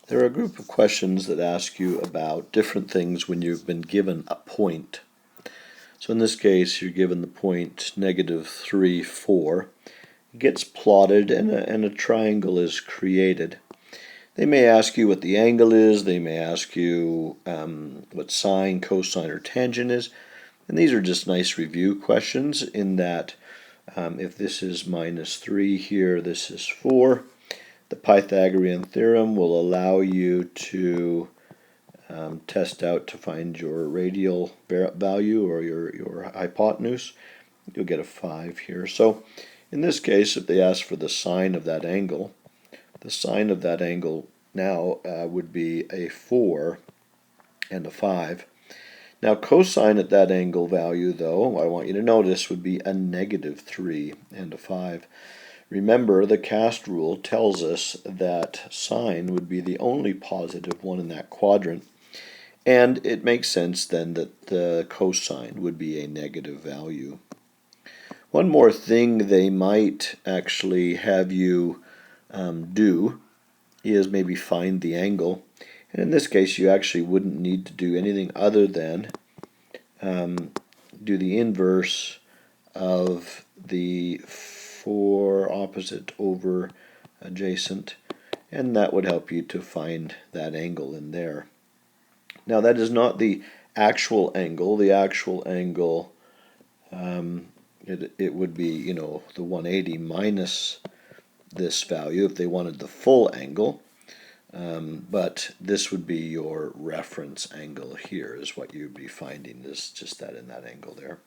There are a group of questions that ask you about different things when you've been given a point. So in this case, you're given the point -3, 4. It gets plotted and a triangle is created. They may ask you what the angle is. They may ask you what sine, cosine, or tangent is. And these are just nice review questions in that if this is -3 here, this is 4. The Pythagorean theorem will allow you to test out to find your radial value or your hypotenuse. You'll get a 5 here. So in this case, if they ask for the sine of that angle, the sine of that angle now would be a 4 and a 5. Now cosine at that angle value, though, I want you to notice, would be a -3 and a 5. Remember, the cast rule tells us that sine would be the only positive one in that quadrant, and it makes sense then that the cosine would be a negative value. One more thing they might actually have you do is maybe find the angle. And in this case, you actually wouldn't need to do anything other than do the inverse of the 4 opposite over adjacent, and that would help you to find that angle in there. Now that is not the actual angle. The actual angle, it would be, the 180 minus this value if they wanted the full angle. But this would be your reference angle here is what you'd be finding, is just that in that angle there.